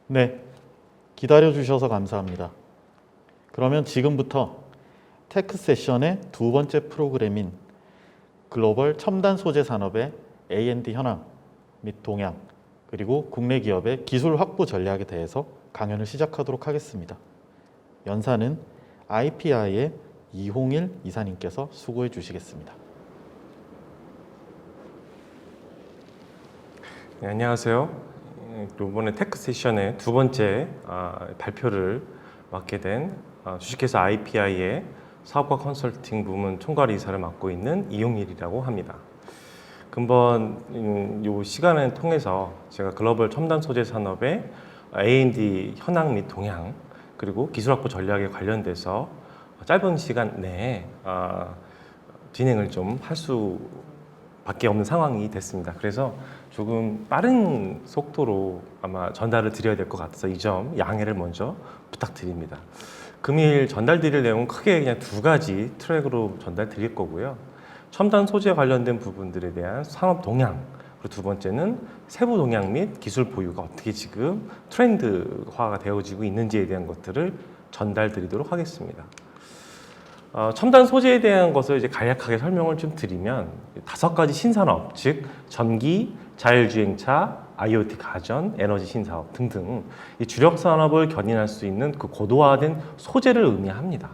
네, 기다려 주셔서 감사합니다. 그러면 지금부터 테크 세션의 두 번째 프로그램인 글로벌 첨단 소재 산업의 A&D 현황 및 동향, 그리고 국내 기업의 기술 확보 전략에 대해서 강연을 시작하도록 하겠습니다. 연사는 IPI의 이홍일 이사님께서 수고해 주시겠습니다. 네, 안녕하세요. 이번에 테크 세션의 두 번째 발표를 맡게 된 주식회사 IPI의 사업과 컨설팅 부문 총괄이사를 맡고 있는 이용일이라고 합니다. 금번 이 시간을 통해서 제가 글로벌 첨단 소재 산업의 A&D 현황 및 동향, 그리고 기술 확보 전략에 관련돼서 짧은 시간 내에 진행을 좀 할 수밖에 없는 상황이 됐습니다. 그래서 조금 빠른 속도로 아마 전달을 드려야 될 것 같아서 이 점 양해를 먼저 부탁드립니다. 금일 전달드릴 내용은 크게 그냥 두 가지 트랙으로 전달드릴 거고요. 첨단 소재 관련된 부분들에 대한 산업 동향, 그리고 두 번째는 세부 동향 및 기술 보유가 어떻게 지금 트렌드화가 되어지고 있는지에 대한 것들을 전달드리도록 하겠습니다. 첨단 소재에 대한 것을 이제 간략하게 설명을 좀 드리면 5가지 신산업, 즉 전기, 자율주행차, IoT 가전, 에너지 신사업 등등 이 주력 산업을 견인할 수 있는 그 고도화된 소재를 의미합니다.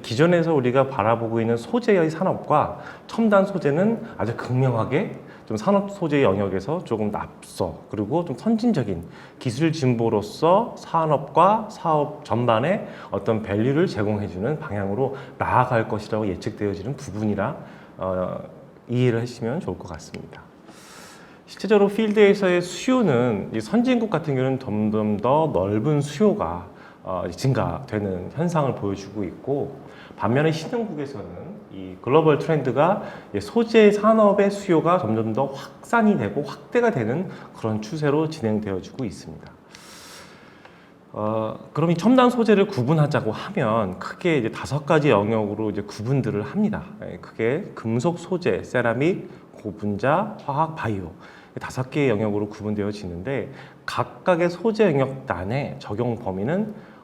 기존에서 우리가 바라보고 있는 소재의 산업과 첨단 소재는 아주 극명하게 좀 산업 소재 영역에서 조금 앞서, 그리고 좀 선진적인 기술 진보로서 산업과 사업 전반에 어떤 밸류를 제공해주는 방향으로 나아갈 것이라고 예측되어지는 부분이라 이해를 하시면 좋을 것 같습니다. 실제적으로 필드에서의 수요는 이 선진국 같은 경우는 점점 더 넓은 수요가 증가되는 현상을 보여주고 있고, 반면에 신흥국에서는 이 글로벌 트렌드가 소재 산업의 수요가 점점 더 확산이 되고 확대가 되는 그런 추세로 진행되어지고 있습니다. 그럼 이 첨단 소재를 구분하자고 하면 크게 이제 5가지 영역으로 이제 구분들을 합니다. 크게 금속 소재, 세라믹, 고분자, 화학, 바이오 5개의 영역으로 구분되어지는데, 각각의 소재 영역 단의 적용 범위는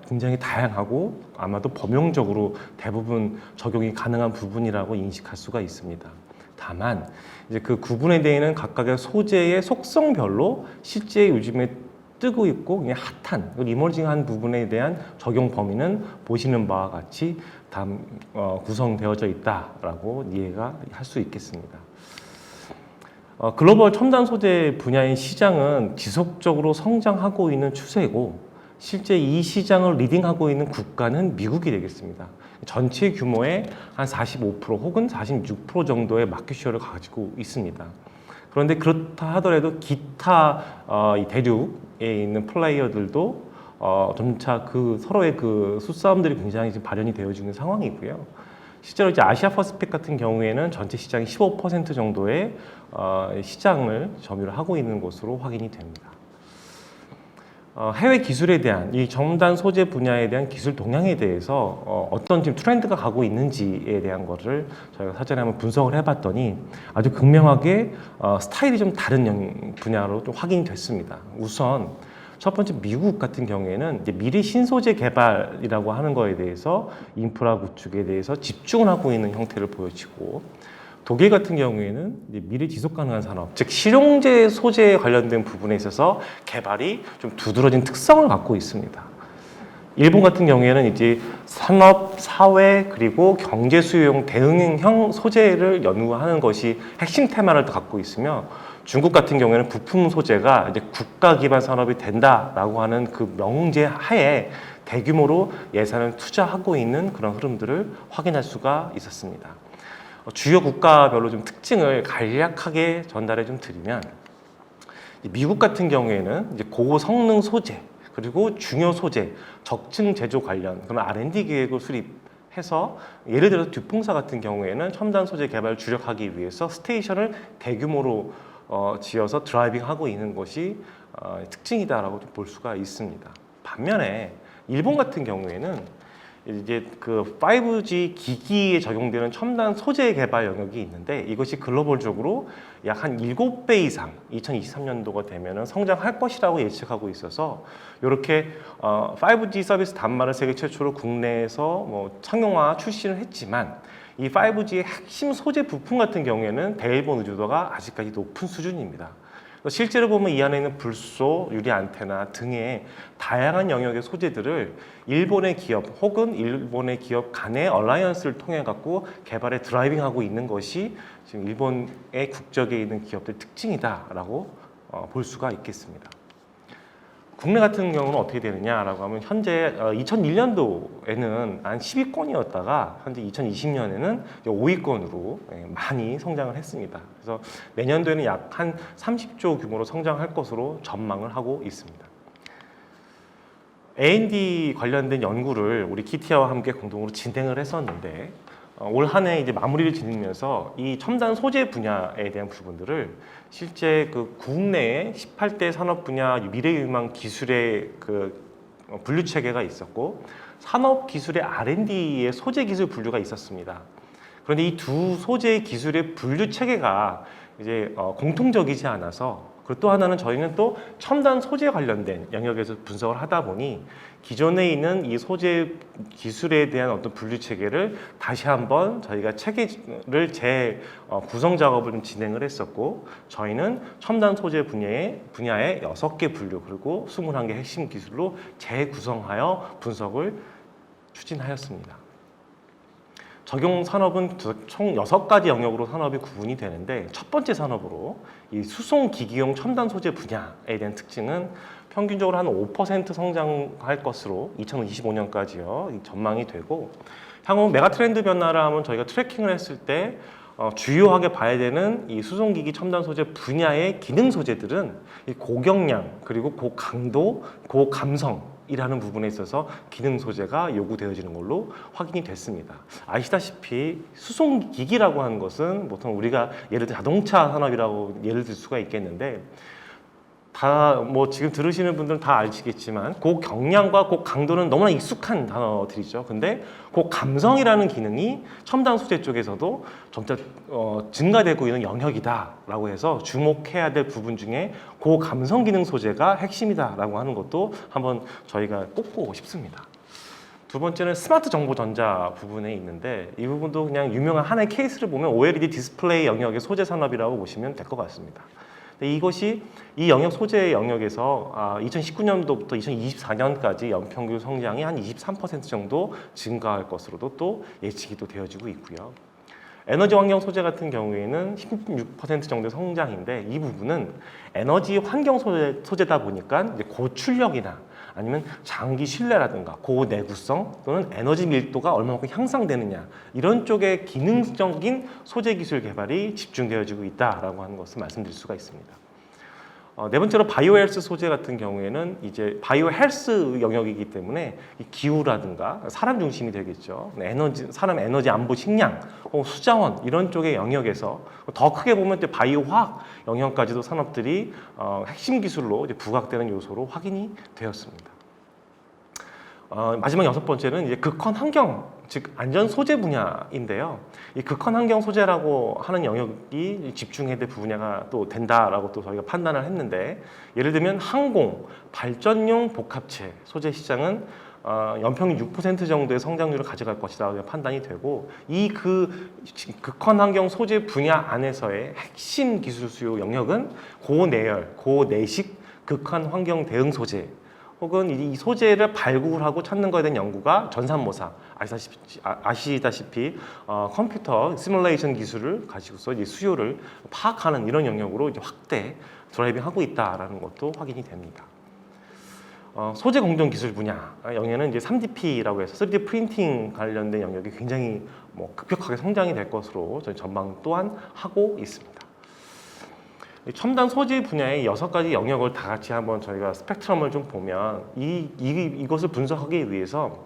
굉장히 다양하고 아마도 범용적으로 대부분 적용이 가능한 부분이라고 인식할 수가 있습니다. 다만 이제 그 구분에 대해는 각각의 소재의 속성별로 실제 요즘에 뜨고 있고 그냥 핫한 이머징한 부분에 대한 적용 범위는 보시는 바와 같이 구성되어져 있다라고 이해가 할 수 있겠습니다. 글로벌 첨단 소재 분야의 시장은 지속적으로 성장하고 있는 추세고, 실제 이 시장을 리딩하고 있는 국가는 미국이 되겠습니다. 전체 규모의 한 45% 혹은 46% 정도의 마켓쉐어를 가지고 있습니다. 그런데 그렇다 하더라도 기타 이 대륙에 있는 플레이어들도 점차 그 서로의 그 수싸움들이 굉장히 지금 발현이 되어지는 상황이고요. 실제로 이제 아시아 퍼스펙 같은 경우에는 전체 시장이 15% 정도의 시장을 점유를 하고 있는 것으로 확인이 됩니다. 해외 기술에 대한 이 첨단 소재 분야에 대한 기술 동향에 대해서 어떤 지금 트렌드가 가고 있는지에 대한 것을 저희가 사전에 한번 분석을 해봤더니 아주 극명하게 스타일이 좀 다른 분야로 좀 확인이 됐습니다. 우선 첫 번째 미국 같은 경우에는 이제 미래 신소재 개발이라고 하는 거에 대해서 인프라 구축에 대해서 집중을 하고 있는 형태를 보여지고, 독일 같은 경우에는 이제 미래 지속 가능한 산업, 즉 실용재 소재에 관련된 부분에 있어서 개발이 좀 두드러진 특성을 갖고 있습니다. 일본 같은 경우에는 이제 산업, 사회, 그리고 경제 수요용 대응형 소재를 연구하는 것이 핵심 테마를 갖고 있으며, 중국 같은 경우에는 부품 소재가 이제 국가 기반 산업이 된다라고 하는 그 명제 하에 대규모로 예산을 투자하고 있는 그런 흐름들을 확인할 수가 있었습니다. 주요 국가별로 좀 특징을 간략하게 전달해 좀 드리면, 미국 같은 경우에는 이제 고성능 소재, 그리고 중요 소재, 적층 제조 관련 그런 R&D 계획을 수립해서, 예를 들어서 듀퐁사 같은 경우에는 첨단 소재 개발을 주력하기 위해서 스테이션을 대규모로 지어서 드라이빙하고 있는 것이 특징이다라고 볼 수가 있습니다. 반면에 일본 같은 경우에는 이제 그 5G 기기에 적용되는 첨단 소재 개발 영역이 있는데 이것이 글로벌적으로 약 한 7배 이상 2023년도가 되면은 성장할 것이라고 예측하고 있어서 이렇게 5G 서비스 단말을 세계 최초로 국내에서 뭐 상용화 출시를 했지만 이 5G의 핵심 소재 부품 같은 경우에는 대일본 의존도가 아직까지 높은 수준입니다. 실제로 보면 이 안에 있는 불소, 유리 안테나 등의 다양한 영역의 소재들을 일본의 기업 혹은 일본의 기업 간의 얼라이언스를 통해 갖고 개발에 드라이빙하고 있는 것이 지금 일본의 국적에 있는 기업들 특징이다라고 볼 수가 있겠습니다. 국내 같은 경우는 어떻게 되느냐라고 하면 현재 2001년도에는 한 10위권이었다가 현재 2020년에는 5위권으로 많이 성장을 했습니다. 그래서 내년도에는 약 한 30조 규모로 성장할 것으로 전망을 하고 있습니다. A&D 관련된 연구를 우리 키티아와 함께 공동으로 진행을 했었는데 올 한 해 이제 마무리를 짓으면서 이 첨단 소재 분야에 대한 부분들을 실제 그 국내에 18대 산업 분야 미래유망 기술의 그 분류 체계가 있었고 산업 기술의 R&D의 소재 기술 분류가 있었습니다. 그런데 이 두 소재 기술의 분류 체계가 이제 공통적이지 않아서 그리고 또 하나는 저희는 또 첨단 소재 관련된 영역에서 분석을 하다 보니 기존에 있는 이 소재 기술에 대한 어떤 분류 체계를 다시 한번 저희가 체계를 구성 작업을 좀 진행을 했었고 저희는 첨단 소재 분야에 6개 분류 그리고 21개 핵심 기술로 재구성하여 분석을 추진하였습니다. 적용 산업은 총 6가지 영역으로 산업이 구분이 되는데 첫 번째 산업으로 이 수송 기기용 첨단 소재 분야에 대한 특징은 평균적으로 한 5% 성장할 것으로 2025년까지요 전망이 되고 향후 메가 트렌드 변화를 하면 저희가 트래킹을 했을 때 주요하게 봐야 되는 이 수송기기 첨단 소재 분야의 기능 소재들은 이 고경량 그리고 고강도, 고감성 이라는 부분에 있어서 기능 소재가 요구되어지는 걸로 확인이 됐습니다. 아시다시피 수송기기라고 하는 것은 보통 우리가 예를 들어 자동차 산업이라고 예를 들 수가 있겠는데 다 뭐 지금 들으시는 분들은 다 아시겠지만 고경량과 고강도는 너무나 익숙한 단어들이죠. 근데 고감성이라는 기능이 첨단 소재 쪽에서도 점차 증가되고 있는 영역이다라고 해서 주목해야 될 부분 중에 고감성 기능 소재가 핵심이다라고 하는 것도 한번 저희가 꼽고 싶습니다. 두 번째는 스마트 정보 전자 부분에 있는데 이 부분도 그냥 유명한 하나의 케이스를 보면 OLED 디스플레이 영역의 소재 산업이라고 보시면 될 것 같습니다. 이것이 이 영역 소재 영역에서 2019년도부터 2024년까지 연평균 성장이 한 23% 정도 증가할 것으로도 또 예측이 또 되어지고 있고요. 에너지 환경 소재 같은 경우에는 16% 정도 성장인데 이 부분은 에너지 환경 소재다 보니까 이제 고출력이나 아니면 장기 신뢰라든가 고내구성 또는 에너지 밀도가 얼마만큼 향상되느냐 이런 쪽의 기능적인 소재 기술 개발이 집중되어지고 있다라고 하는 것을 말씀드릴 수가 있습니다. 네 번째로 바이오 헬스 소재 같은 경우에는 이제 바이오 헬스 영역이기 때문에 이 기후라든가 사람 중심이 되겠죠. 사람 에너지 안보 식량, 수자원 이런 쪽의 영역에서 더 크게 보면 또 바이오 화학 영역까지도 산업들이 핵심 기술로 이제 부각되는 요소로 확인이 되었습니다. 마지막 6번째는 이제 극헌 환경, 즉 안전 소재 분야인데요. 이 극헌 환경 소재라고 하는 영역이 집중해야 될 분야가 또 된다라고 또 저희가 판단을 했는데 예를 들면 항공, 발전용 복합체 소재 시장은 연평균 6% 정도의 성장률을 가져갈 것이다 판단이 되고 이 극헌 환경 소재 분야 안에서의 핵심 기술 수요 영역은 고내열, 고내식 극헌 환경 대응 소재 혹은 이 소재를 발굴하고 찾는 것에 대한 연구가 전산모사 아시다시피 컴퓨터 시뮬레이션 기술을 가지고서 이제 수요를 파악하는 이런 영역으로 이제 확대 드라이빙하고 있다라는 것도 확인이 됩니다. 소재 공정 기술 분야 영역에는 이제 3DP라고 해서 3D 프린팅 관련된 영역이 굉장히 급격하게 성장이 될 것으로 저희 전망 또한 하고 있습니다. 첨단 소재 분야의 6가지 영역을 다 같이 한번 저희가 스펙트럼을 좀 보면 이것을 분석하기 위해서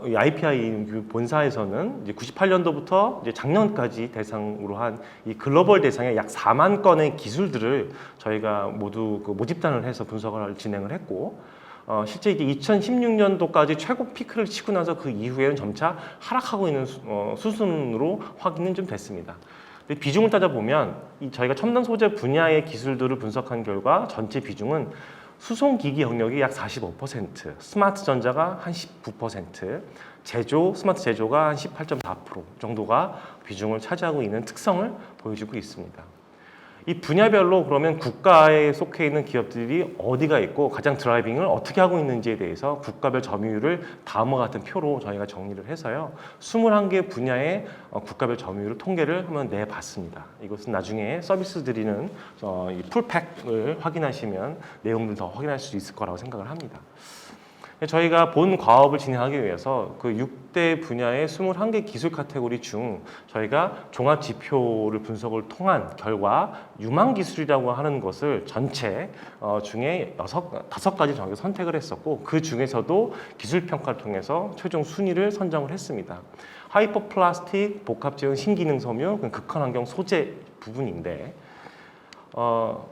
이 IPI 본사에서는 이제 98년도부터 이제 작년까지 대상으로 한 이 글로벌 대상의 약 4만 건의 기술들을 저희가 모두 모집단을 해서 분석을 진행을 했고 실제 이제 2016년도까지 최고 피크를 치고 나서 그 이후에는 점차 하락하고 있는 수순으로 확인은 좀 됐습니다. 근데 비중을 따져보면 저희가 첨단 소재 분야의 기술들을 분석한 결과 전체 비중은 수송기기 영역이 약 45%, 스마트 전자가 한 19%, 스마트 제조가 한 18.4% 정도가 비중을 차지하고 있는 특성을 보여주고 있습니다. 이 분야별로 그러면 국가에 속해 있는 기업들이 어디가 있고 가장 드라이빙을 어떻게 하고 있는지에 대해서 국가별 점유율을 다음과 같은 표로 저희가 정리를 해서요. 21개 분야의 국가별 점유율 통계를 한번 내봤습니다. 이것은 나중에 서비스 드리는 이 풀팩을 확인하시면 내용들 더 확인할 수 있을 거라고 생각을 합니다. 저희가 본 과업을 진행하기 위해서 그 6대 분야의 21개 기술 카테고리 중 저희가 종합 지표를 분석을 통한 결과 유망 기술이라고 하는 것을 전체 중에 5가지 저희가 선택을 했었고 그 중에서도 기술 평가를 통해서 최종 순위를 선정을 했습니다. 하이퍼 플라스틱, 복합 제형 신기능 섬유, 극한 환경 소재 부분인데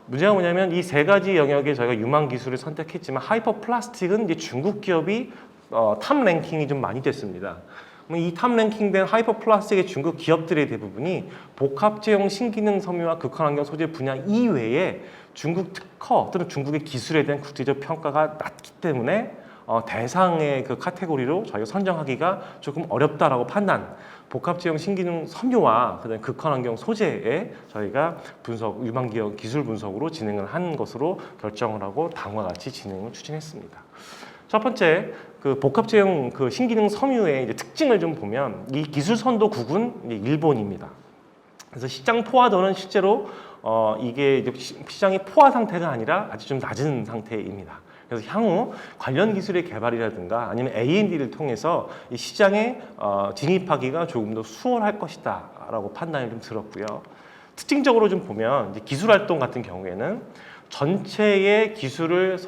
문제가 뭐냐면 이 세 가지 영역에 저희가 유망 기술을 선택했지만 하이퍼 플라스틱은 이제 중국 기업이 탑 랭킹이 좀 많이 됐습니다. 이 탑 랭킹된 하이퍼 플라스틱의 중국 기업들의 대부분이 복합 제형 신기능 섬유와 극한 환경 소재 분야 이외에 중국 특허 또는 중국의 기술에 대한 국제적 평가가 낮기 때문에 대상의 그 카테고리로 저희가 선정하기가 조금 어렵다라고 판단. 복합 제형 신기능 섬유와 그다음에 극한 환경 소재에 저희가 유망 기업 기술 분석으로 진행을 한 것으로 결정을 하고 다음과 같이 진행을 추진했습니다. 첫 번째, 그 복합 제형 그 신기능 섬유의 이제 특징을 좀 보면 이 기술 선도국은 이제 일본입니다. 그래서 시장 포화도는 실제로 이게 이제 시장의 포화 상태가 아니라 아주 좀 낮은 상태입니다. 그래서 향후 관련 기술의 개발이라든가 아니면 A&D를 통해서 이 시장에 진입하기가 조금 더 수월할 것이다 라고 판단이 좀 들었고요. 특징적으로 좀 보면 이제 기술 활동 같은 경우에는 전체의 기술을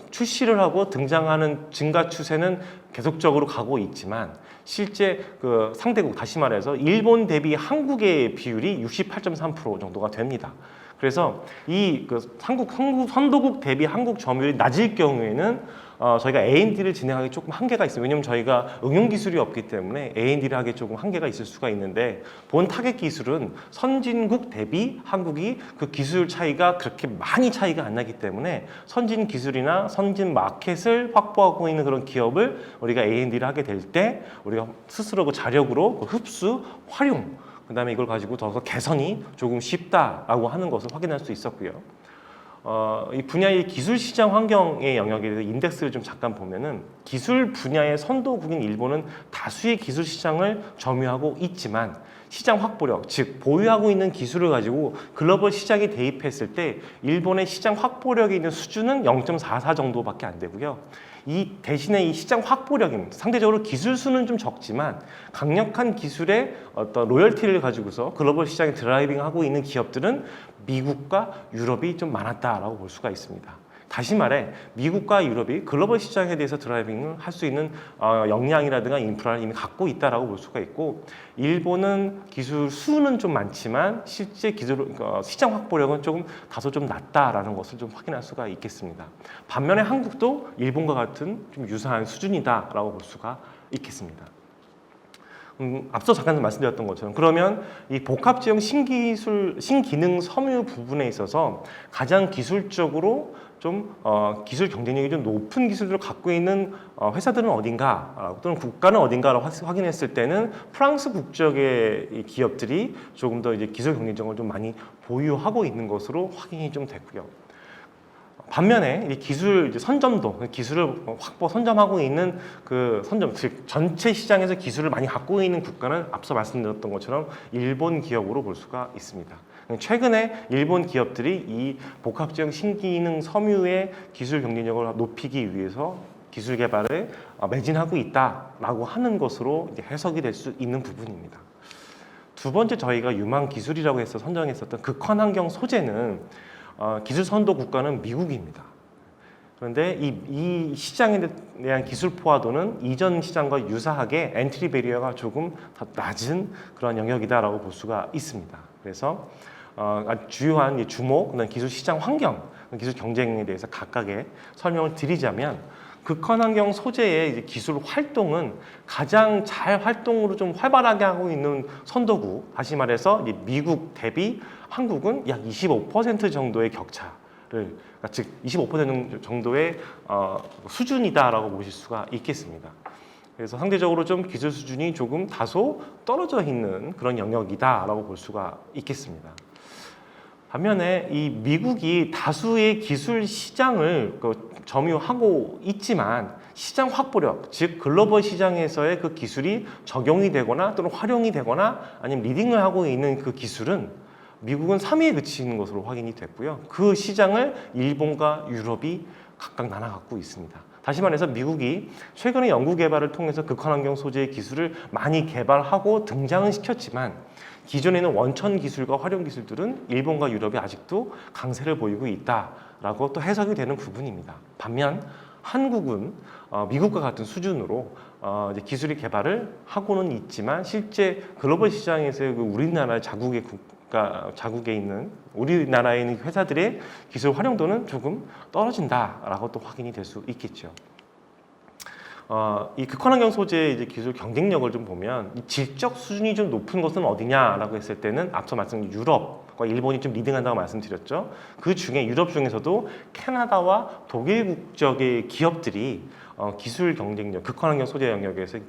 출시를 하고 등장하는 증가 추세는 계속적으로 가고 있지만 실제 그 상대국, 다시 말해서 일본 대비 한국의 비율이 68.3% 정도가 됩니다. 그래서 이 한국 선도국 대비 한국 점유율이 낮을 경우에는 저희가 A&D를 진행하기 조금 한계가 있어요. 왜냐하면 저희가 응용 기술이 없기 때문에 A&D를 하기 조금 한계가 있을 수가 있는데 본 타겟 기술은 선진국 대비 한국이 그 기술 차이가 그렇게 많이 차이가 안 나기 때문에 선진 기술이나 선진 마켓을 확보하고 있는 그런 기업을 우리가 A&D를 하게 될 때 우리가 스스로 그 자력으로 흡수, 활용 그다음에 이걸 가지고 더 개선이 조금 쉽다라고 하는 것을 확인할 수 있었고요. 이 분야의 기술 시장 환경의 영역에 대해서 인덱스를 좀 잠깐 보면은 기술 분야의 선도국인 일본은 다수의 기술 시장을 점유하고 있지만 시장 확보력, 즉 보유하고 있는 기술을 가지고 글로벌 시장에 대입했을 때 일본의 시장 확보력에 있는 수준은 0.44 정도밖에 안 되고요. 이 대신에 이 시장 확보력입니다. 상대적으로 기술 수는 좀 적지만 강력한 기술의 어떤 로열티를 가지고서 글로벌 시장에 드라이빙하고 있는 기업들은 미국과 유럽이 좀 많았다라고 볼 수가 있습니다. 다시 말해 미국과 유럽이 글로벌 시장에 대해서 드라이빙을 할 수 있는 역량이라든가 인프라를 이미 갖고 있다라고 볼 수가 있고 일본은 기술 수는 좀 많지만 실제 시장 확보력은 조금 다소 좀 낮다라는 것을 좀 확인할 수가 있겠습니다. 반면에 한국도 일본과 같은 좀 유사한 수준이다라고 볼 수가 있겠습니다. 앞서 잠깐 말씀드렸던 것처럼 그러면 이 복합 제형 신기능 섬유 부분에 있어서 가장 기술적으로 좀 기술 경쟁력이 좀 높은 기술을 갖고 있는 회사들은 어딘가 또는 국가는 어딘가를 확인했을 때는 프랑스 국적의 기업들이 조금 더 이제 기술 경쟁력을 좀 많이 보유하고 있는 것으로 확인이 좀 됐고요. 반면에 이 기술 이제 선점도 기술을 선점하고 있는 그 선점 즉 전체 시장에서 기술을 많이 갖고 있는 국가는 앞서 말씀드렸던 것처럼 일본 기업으로 볼 수가 있습니다. 최근에 일본 기업들이 이 복합 제형 신기능 섬유의 기술 경쟁력을 높이기 위해서 기술 개발에 매진하고 있다라고 하는 것으로 이제 해석이 될 수 있는 부분입니다. 두 번째 저희가 유망 기술이라고 해서 선정했었던 극한 환경 소재는 기술 선도 국가는 미국입니다. 그런데 이 시장에 대한 기술 포화도는 이전 시장과 유사하게 엔트리 베리어가 조금 더 낮은 그런 영역이다라고 볼 수가 있습니다. 그래서 주요한 주목, 기술 시장 환경, 기술 경쟁에 대해서 각각의 설명을 드리자면 극한 환경 소재의 이제 기술 활동은 가장 잘 활동으로 좀 활발하게 하고 있는 선도국, 다시 말해서 이제 미국 대비 한국은 약 25% 정도의 격차를, 그러니까 즉 25% 정도의 수준이다라고 보실 수가 있겠습니다. 그래서 상대적으로 좀 기술 수준이 조금 다소 떨어져 있는 그런 영역이다라고 볼 수가 있겠습니다. 반면에 이 미국이 다수의 기술 시장을 점유하고 있지만 시장 확보력, 즉 글로벌 시장에서의 그 기술이 적용이 되거나 또는 활용이 되거나 아니면 리딩을 하고 있는 그 기술은 미국은 3위에 그치는 것으로 확인이 됐고요. 그 시장을 일본과 유럽이 각각 나눠 갖고 있습니다. 다시 말해서 미국이 최근에 연구 개발을 통해서 극한환경 소재의 기술을 많이 개발하고 등장은 시켰지만 기존에는 원천 기술과 활용 기술들은 일본과 유럽이 아직도 강세를 보이고 있다라고 또 해석이 되는 부분입니다. 반면 한국은 미국과 같은 수준으로 이제 기술의 개발을 하고는 있지만 실제 글로벌 시장에서의 그 우리나라 자국에 있는 우리나라에 있는 회사들의 기술 활용도는 조금 떨어진다라고 또 확인이 될 수 있겠죠. 이 극한환경 소재의 이제 기술 경쟁력을 좀 보면 이 질적 수준이 좀 높은 것은 어디냐라고 했을 때는 앞서 말씀드린 유럽과 일본이 좀 리딩한다고 말씀드렸죠. 그 중에 유럽 중에서도 캐나다와 독일 국적의 기업들이 기술 경쟁력, 극한환경 소재 영역에서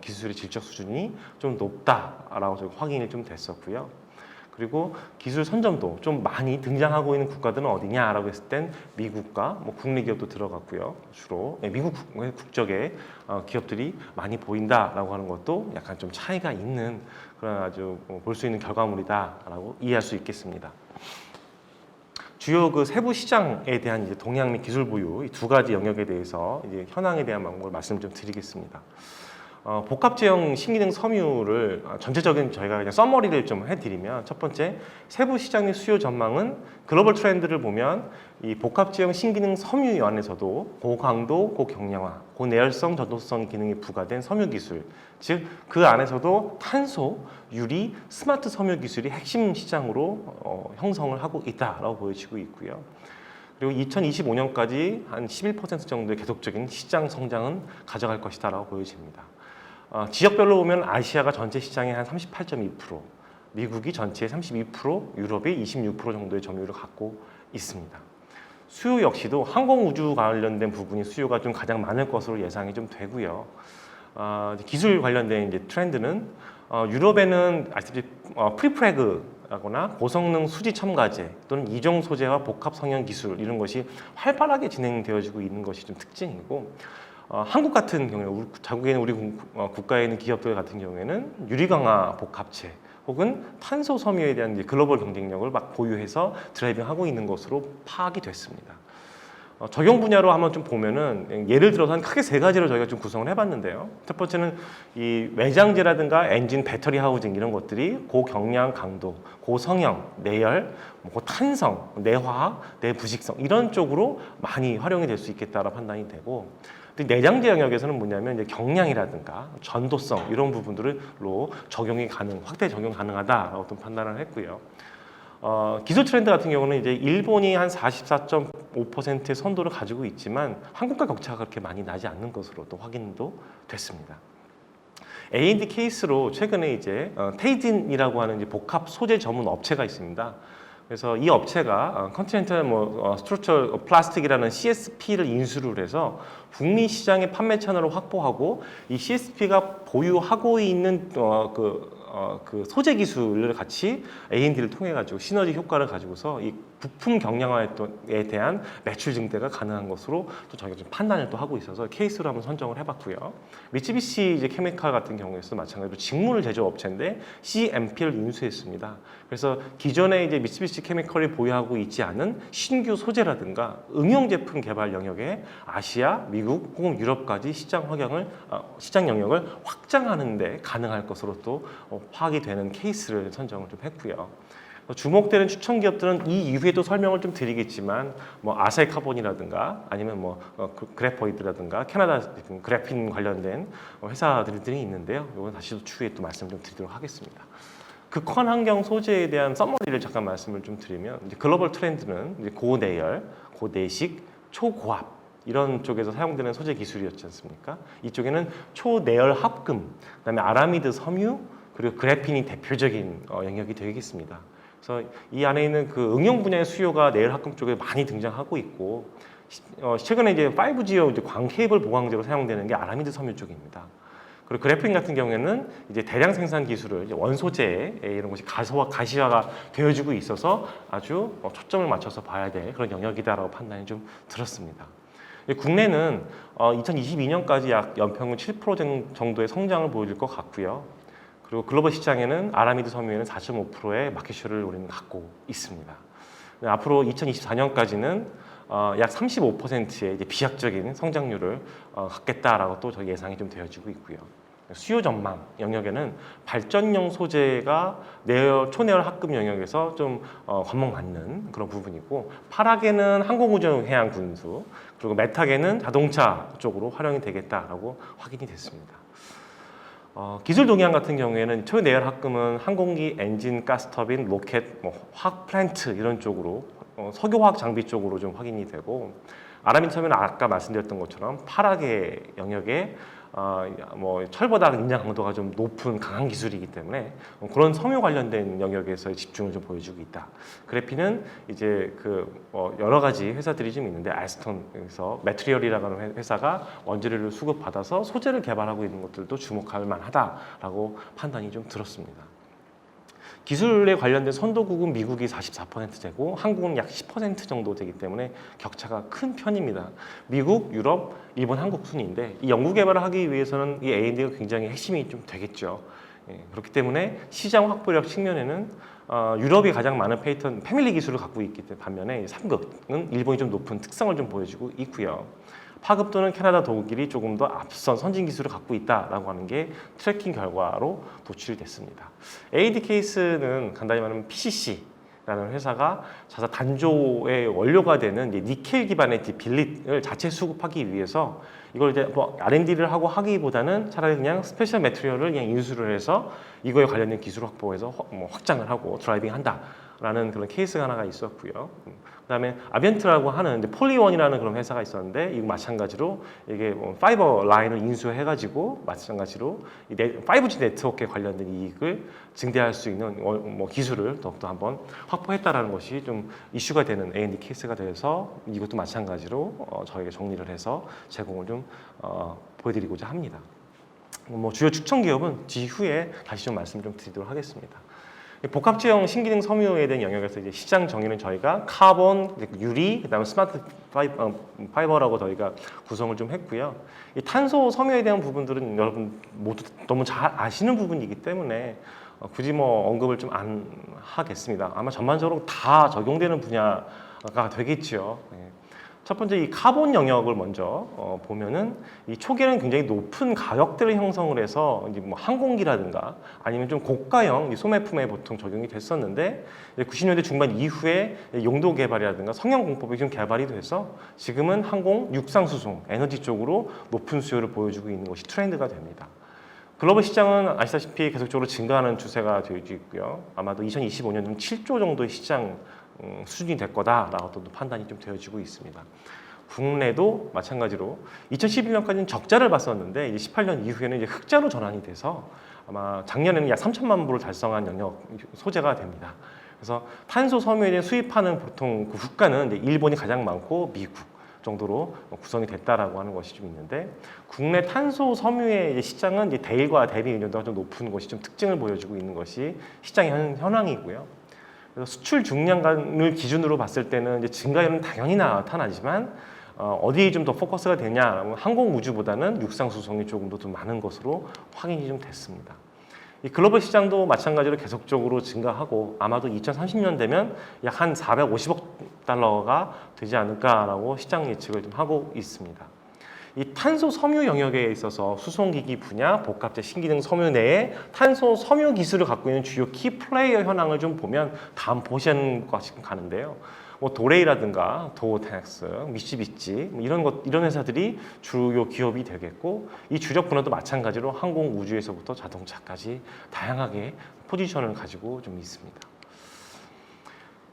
기술의 질적 수준이 좀 높다라고 좀 확인이 좀 됐었고요. 그리고 기술 선점도 좀 많이 등장하고 있는 국가들은 어디냐라고 했을 땐 미국과 뭐 국내 기업도 들어갔고요. 주로 미국 국적의 기업들이 많이 보인다라고 하는 것도 약간 좀 차이가 있는 그런 아주 볼 수 있는 결과물이다라고 이해할 수 있겠습니다. 주요 그 세부 시장에 대한 이제 동향 및 기술 보유 이 두 가지 영역에 대해서 이제 현황에 대한 방법을 말씀을 좀 드리겠습니다. 복합 제형 신기능 섬유를 전체적인 저희가 그냥 서머리를 좀 해드리면 첫 번째 세부 시장의 수요 전망은 글로벌 트렌드를 보면 이 복합 제형 신기능 섬유 안에서도 고강도, 고경량화, 고내열성, 전도성 기능이 부과된 섬유 기술, 즉 그 안에서도 탄소, 유리, 스마트 섬유 기술이 핵심 시장으로 형성을 하고 있다라고 보여지고 있고요. 그리고 2025년까지 한 11% 정도의 계속적인 시장 성장은 가져갈 것이다라고 보여집니다. 지역별로 보면 아시아가 전체 시장의 한 38.2%, 미국이 전체의 32%, 유럽이 26% 정도의 점유율을 갖고 있습니다. 수요 역시도 항공우주 관련된 부분이 수요가 좀 가장 많을 것으로 예상이 좀 되고요. 기술 관련된 이제 트렌드는 유럽에는 아시다시피 프리프래그라거나 고성능 수지 첨가제 또는 이종 소재와 복합 성형 기술 이런 것이 활발하게 진행되어지고 있는 것이 좀 특징이고 한국 같은 경우에 자국에 있는 우리 국가에 있는 기업들 같은 경우에는 유리강화 복합체 혹은 탄소 섬유에 대한 글로벌 경쟁력을 막 보유해서 드라이빙하고 있는 것으로 파악이 됐습니다. 적용 분야로 한번 좀 보면은 예를 들어서 한 크게 세 가지로 저희가 좀 구성을 해봤는데요. 첫 번째는 이 외장재라든가 엔진, 배터리 하우징 이런 것들이 고경량 강도, 고성형, 내열, 고탄성, 내화학, 내부식성 이런 쪽으로 많이 활용이 될 수 있겠다라고 판단이 되고 내장재 영역에서는 뭐냐면 이제 경량이라든가 전도성 이런 부분들로 확대 적용 가능하다라고 좀 판단을 했고요. 기술 트렌드 같은 경우는 이제 일본이 한 44.5%의 선도를 가지고 있지만 한국과 격차가 그렇게 많이 나지 않는 것으로 또 확인도 됐습니다. A&D 케이스로 최근에 이제 테이진이라고 하는 이제 복합 소재 전문 업체가 있습니다. 그래서 이 업체가 컨티넨탈 스트럭처 플라스틱이라는 CSP를 인수를 해서 북미 시장의 판매 채널을 확보하고 이 CSP가 보유하고 있는 그 소재 기술을 같이 A&D를 통해 가지고 시너지 효과를 가지고서 이 부품 경량화에 대한 매출 증대가 가능한 것으로 또 저희가 좀 판단을 또 하고 있어서 케이스로 한번 선정을 해봤고요. 미쓰비시 이제 케미칼 같은 경우에도 마찬가지로 직물 제조 업체인데 CMP를 인수했습니다. 그래서 기존에 이제 미쓰비시 케미칼이 보유하고 있지 않은 신규 소재라든가 응용 제품 개발 영역에 아시아, 미국 혹은 유럽까지 시장 영역을 확장하는 데 가능할 것으로 또 파악이 되는 케이스를 선정을 좀 했고요. 주목되는 추천 기업들은 이 이후에도 설명을 좀 드리겠지만 아사히 카본이라든가 아니면 그래퍼이드라든가 캐나다 그래핀 관련된 회사들이 있는데요. 이건 다시 또 추후에 또 말씀 좀 드리도록 하겠습니다. 극한 환경 소재에 대한 서머리를 잠깐 말씀을 좀 드리면 이제 글로벌 트렌드는 이제 고내열, 고내식, 초고압 이런 쪽에서 사용되는 소재 기술이었지 않습니까? 이쪽에는 초내열 합금, 그다음에 아라미드 섬유, 그리고 그래핀이 대표적인 영역이 되겠습니다. 그래서 이 안에 있는 그 응용 분야의 수요가 내열 합금 쪽에 많이 등장하고 있고, 최근에 이제 5G용 이제 광 케이블 보강제로 사용되는 게 아라미드 섬유 쪽입니다. 그리고 그래핀 같은 경우에는 이제 대량 생산 기술을 이제 원소재에 이런 것이 가시화가 되어지고 있어서 아주 초점을 맞춰서 봐야 될 그런 영역이다라고 판단이 좀 들었습니다. 국내는 2022년까지 약 연평균 7% 정도의 성장을 보여줄 것 같고요. 그리고 글로벌 시장에는 아라미드 섬유에는 4.5%의 마켓슈어를 우리는 갖고 있습니다. 앞으로 2024년까지는 약 35%의 이제 비약적인 성장률을 갖겠다라고 또 저희 예상이 좀 되어지고 있고요. 수요 전망 영역에는 발전용 소재가 초내열 합금 영역에서 좀 관목 맞는 그런 부분이고, 파락에는 항공우주해양 군수, 그리고 메탁에는 자동차 쪽으로 활용이 되겠다라고 확인이 됐습니다. 기술 동향 같은 경우에는 초내열 합금은 항공기 엔진, 가스터빈, 로켓, 화학 플랜트 이런 쪽으로 석유화학 장비 쪽으로 좀 확인이 되고, 아라미드 섬유는 아까 말씀드렸던 것처럼 파락의 영역에 철보다 인장 강도가 좀 높은 강한 기술이기 때문에 그런 섬유 관련된 영역에서의 집중을 좀 보여주고 있다. 그래핀은 이제 여러 가지 회사들이 좀 있는데, 알스톤에서 매트리얼이라는 회사가 원재료를 수급받아서 소재를 개발하고 있는 것들도 주목할 만하다라고 판단이 좀 들었습니다. 기술에 관련된 선도국은 미국이 44% 되고 한국은 약 10% 정도 되기 때문에 격차가 큰 편입니다. 미국, 유럽, 일본, 한국 순인데, 이 연구 개발을 하기 위해서는 이 A&D가 굉장히 핵심이 좀 되겠죠. 그렇기 때문에 시장 확보력 측면에는 유럽이 가장 많은 패밀리 기술을 갖고 있기 때문에, 반면에 3급은 일본이 좀 높은 특성을 좀 보여주고 있고요. 파급도는 캐나다, 독일이 조금 더 앞선 선진 기술을 갖고 있다라고 하는 게 트래킹 결과로 도출이 됐습니다. AD 케이스는 간단히 말하면 PCC라는 회사가 자사 단조의 원료가 되는 이제 니켈 기반의 빌릿을 자체 수급하기 위해서 이걸 이제 R&D를 하고 하기보다는 차라리 그냥 스페셜 매트리얼을 그냥 인수를 해서 이거에 관련된 기술 확보해서 확장을 하고 드라이빙 한다라는 그런 케이스가 하나가 있었고요. 그다음에 아비언트라고 하는 이제 폴리원이라는 그런 회사가 있었는데, 이거 마찬가지로 이게 파이버 라인을 인수해가지고 마찬가지로 5G 네트워크에 관련된 이익을 증대할 수 있는 기술을 더욱더 한번 확보했다라는 것이 좀 이슈가 되는 A&D 케이스가 돼서, 이것도 마찬가지로 저희가 정리를 해서 제공을 좀 보여드리고자 합니다. 주요 추천 기업은 뒤후에 다시 좀 말씀 좀 드리도록 하겠습니다. 복합제형 신기능 섬유에 대한 영역에서 이제 시장 정의는 저희가 카본, 유리, 그다음에 스마트 파이버라고 저희가 구성을 좀 했고요. 이 탄소 섬유에 대한 부분들은 여러분 모두 너무 잘 아시는 부분이기 때문에 굳이 언급을 좀 안 하겠습니다. 아마 전반적으로 다 적용되는 분야가 되겠죠. 첫 번째 이 카본 영역을 먼저 보면은, 이 초기에는 굉장히 높은 가격대를 형성을 해서 이제 항공기라든가 아니면 좀 고가형 소매품에 보통 적용이 됐었는데, 90년대 중반 이후에 용도 개발이라든가 성형 공법이 좀 개발이 돼서 지금은 항공, 육상 수송, 에너지 쪽으로 높은 수요를 보여주고 있는 것이 트렌드가 됩니다. 글로벌 시장은 아시다시피 계속적으로 증가하는 추세가 되어지고 있고요. 아마도 2025년은 7조 정도의 시장 수준이 될 거다라고 또 판단이 좀 되어지고 있습니다. 국내도 마찬가지로 2011년까지는 적자를 봤었는데, 이제 18년 이후에는 이제 흑자로 전환이 돼서 아마 작년에는 약 3천만 부를 달성한 영역 소재가 됩니다. 그래서 탄소 섬유에 대한 수입하는 보통 그 국가는 이제 일본이 가장 많고 미국 정도로 구성이 됐다라고 하는 것이 좀 있는데, 국내 탄소 섬유의 이제 시장은 이제 대일과 대비 의존도가 좀 높은 것이 좀 특징을 보여주고 있는 것이 시장의 현황이고요. 그래서 수출 중량을 기준으로 봤을 때는 이제 증가율은 당연히 나타나지만, 어디에 좀 더 포커스가 되냐라면 항공 우주보다는 육상 수송이 조금 더 많은 것으로 확인이 좀 됐습니다. 이 글로벌 시장도 마찬가지로 계속적으로 증가하고, 아마도 2030년 되면 약 한 450억 달러가 되지 않을까라고 시장 예측을 좀 하고 있습니다. 이 탄소 섬유 영역에 있어서 수송기기 분야, 복합재 신기능 섬유 내에 탄소 섬유 기술을 갖고 있는 주요 키 플레이어 현황을 좀 보면 다음 보시는과 지금 가는데요. 도레이라든가 도텍스, 미쓰비시 이런 회사들이 주요 기업이 되겠고, 이 주력 분야도 마찬가지로 항공 우주에서부터 자동차까지 다양하게 포지션을 가지고 좀 있습니다.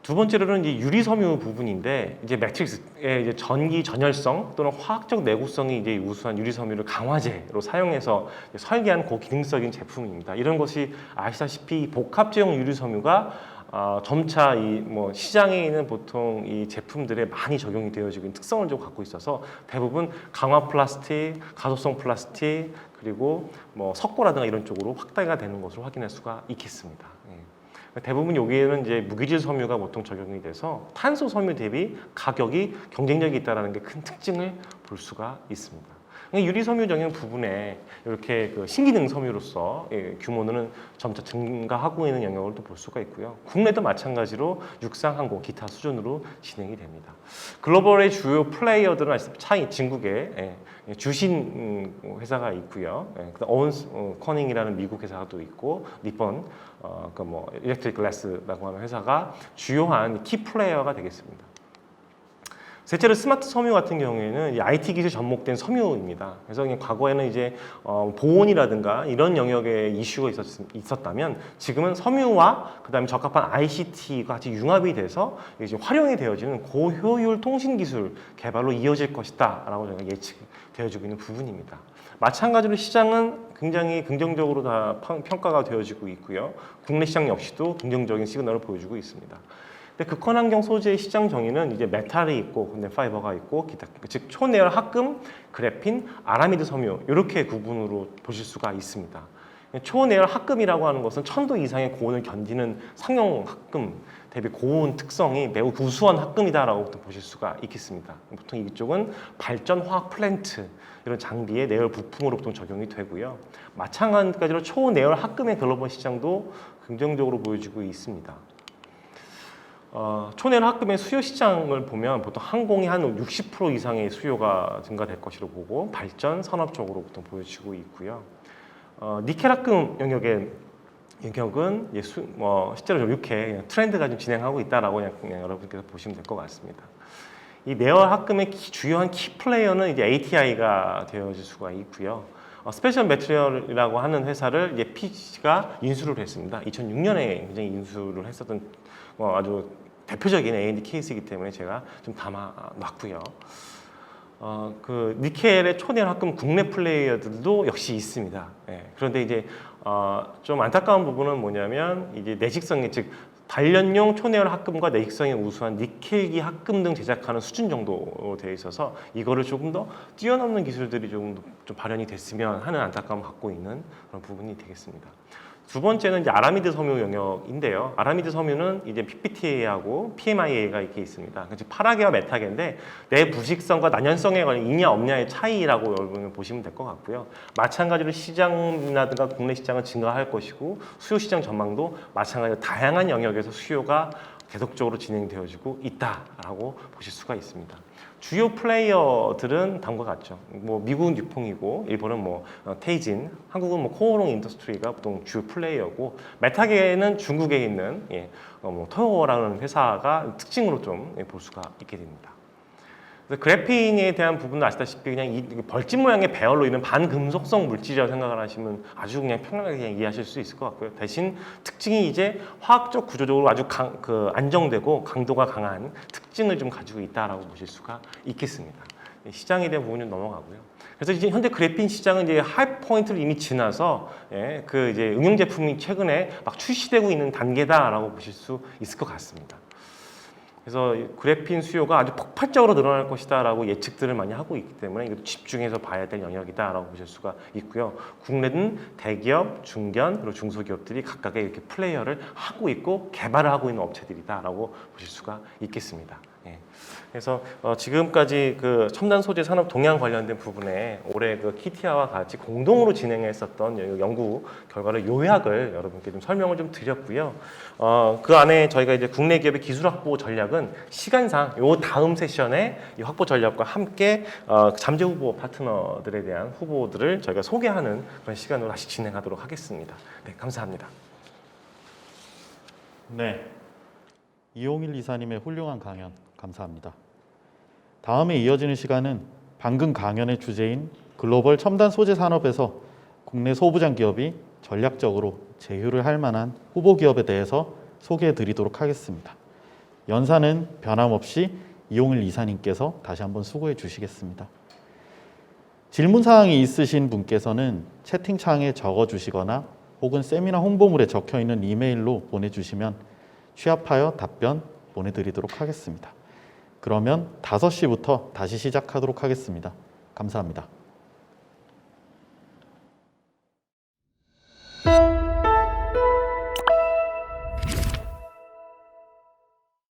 두 번째로는 이제 유리 섬유 부분인데 이제 매트릭스의 이제 전기 전열성 또는 화학적 내구성이 이제 우수한 유리 섬유를 강화제로 사용해서 설계한 고기능적인 제품입니다. 이런 것이 아시다시피 복합제형 유리 섬유가 점차 이 뭐 시장에 있는 보통 이 제품들에 많이 적용이 되어지고 있는 특성을 좀 갖고 있어서 대부분 강화 플라스틱, 가소성 플라스틱 그리고 뭐 석고라든가 이런 쪽으로 확대가 되는 것으로 확인할 수가 있겠습니다. 예. 대부분 여기에는 이제 무기질 섬유가 보통 적용이 돼서 탄소 섬유 대비 가격이 경쟁력이 있다는 게 큰 특징을 볼 수가 있습니다. 유리 섬유 적용 부분에 이렇게 그 신기능 섬유로서 규모는 점차 증가하고 있는 영역을 또 볼 수가 있고요. 국내도 마찬가지로 육상, 항공, 기타 수준으로 진행이 됩니다. 글로벌의 주요 플레이어들은 아시다시피 차이, 중국에 주신 회사가 있고요. 그다음 어운스 커닝이라는 미국 회사가 또 있고 니폰 뭐 일렉트릭 글래스라고 하는 회사가 주요한 키 플레이어가 되겠습니다. 셋째로 스마트 섬유 같은 경우에는 IT 기술 접목된 섬유입니다. 그래서 과거에는 이제 보온이라든가 이런 영역에 이슈가 있었다면 지금은 섬유와 그다음에 적합한 ICT가 같이 융합이 돼서 이제 활용이 되어지는 고효율 통신 기술 개발로 이어질 것이다라고 저희가 예측되어지고 있는 부분입니다. 마찬가지로 시장은 굉장히 긍정적으로 다 평가가 되어지고 있고요. 국내 시장 역시도 긍정적인 시그널을 보여주고 있습니다. 근데 극한 환경 소재의 시장 정의는 이제 메탈이 있고, 근데 파이버가 있고, 기타, 즉 초내열 합금, 그래핀, 아라미드 섬유 이렇게 구분으로 보실 수가 있습니다. 초내열 합금이라고 하는 것은 1000도 이상의 고온을 견디는 상용 합금 대비 고온 특성이 매우 우수한 합금이다라고 보실 수가 있겠습니다. 보통 이쪽은 발전 화학 플랜트 이런 장비의 내열 부품으로 보통 적용이 되고요. 마찬가지로 초내열 합금의 글로벌 시장도 긍정적으로 보여지고 있습니다. 초내열 합금의 수요 시장을 보면 보통 항공이 한 60% 이상의 수요가 증가될 것으로 보고 발전 산업 쪽으로 보통 보여지고 있고요. 니켈 합금 영역은 실제로 좀 이렇게 트렌드가 좀 진행하고 있다라고 그냥 여러분께서 보시면 될 것 같습니다. 이 내열 합금의 주요한 키 플레이어는 이제 ATI가 되어질 수가 있고요. 스페셜 매트리얼이라고 하는 회사를 이제 PC가 인수를 했습니다. 2006년에 굉장히 인수를 했었던 아주 대표적인 A&D 케이스이기 때문에 제가 좀 담아놨고요. 그 니켈의 초내열 합금 국내 플레이어들도 역시 있습니다. 그런데 이제 좀 안타까운 부분은 뭐냐면 이제 내식성이 즉 단련용 초내열 합금과 내식성이 우수한 니켈기 합금 등 제작하는 수준 정도로 되어 있어서 이거를 조금 더 뛰어넘는 기술들이 좀 발현이 됐으면 하는 안타까움을 갖고 있는 그런 부분이 되겠습니다. 두 번째는 이제 아라미드 섬유 영역인데요. 아라미드 섬유는 이제 PPTA하고 PMIA가 이렇게 있습니다. 즉 파라계와 메타계인데 내 부식성과 난연성에 관한 있냐 없냐의 차이라고 여러분 보시면 될 것 같고요. 마찬가지로 시장이라든가 국내 시장은 증가할 것이고 수요 시장 전망도 마찬가지로 다양한 영역에서 수요가 계속적으로 진행되어지고 있다라고 보실 수가 있습니다. 주요 플레이어들은 다음과 같죠. 뭐 미국은 유통이고 일본은 뭐 테이진, 한국은 뭐 코오롱 인더스트리가 보통 주요 플레이어고 메타계는 중국에 있는 토요라는 회사가 특징으로 좀 볼 수가 있게 됩니다. 그래서 그래핀에 대한 부분은 아시다시피 그냥 이 벌집 모양의 배열로 있는 반금속성 물질이라고 생각을 하시면 아주 그냥 편하게 그냥 이해하실 수 있을 것 같고요. 대신 특징이 이제 화학적 구조적으로 아주 안정되고 강도가 강한 특징을 좀 가지고 있다라고 보실 수가 있겠습니다. 시장에 대한 부분은 넘어가고요. 그래서 이제 현재 그래핀 시장은 이제 하이 포인트를 이미 지나서 그 이제 응용 제품이 최근에 막 출시되고 있는 단계다라고 보실 수 있을 것 같습니다. 그래서 그래핀 수요가 아주 폭발적으로 늘어날 것이다라고 예측들을 많이 하고 있기 때문에 이것도 집중해서 봐야 될 영역이다라고 보실 수가 있고요. 국내는 대기업, 중견, 그리고 중소기업들이 각각의 이렇게 플레이어를 하고 있고 개발을 하고 있는 업체들이다라고 보실 수가 있겠습니다. 그래서 지금까지 그 첨단 소재 산업 동향 관련된 부분에 올해 그 키티아와 같이 공동으로 진행했었던 연구 결과를 요약을 여러분께 좀 설명을 좀 드렸고요. 그 안에 저희가 이제 국내 기업의 기술 확보 전략은 시간상 요 다음 세션에 이 확보 전략과 함께 잠재 후보 파트너들에 대한 후보들을 저희가 소개하는 그런 시간으로 다시 진행하도록 하겠습니다. 네, 감사합니다. 네, 이용일 이사님의 훌륭한 강연 감사합니다. 다음에 이어지는 시간은 방금 강연의 주제인 글로벌 첨단 소재 산업에서 국내 소부장 기업이 전략적으로 제휴를 할 만한 후보 기업에 대해서 소개해 드리도록 하겠습니다. 연사는 변함없이 이용일 이사님께서 다시 한번 수고해 주시겠습니다. 질문사항이 있으신 분께서는 채팅창에 적어주시거나 혹은 세미나 홍보물에 적혀있는 이메일로 보내주시면 취합하여 답변 보내드리도록 하겠습니다. 그러면 5시부터 다시 시작하도록 하겠습니다. 감사합니다.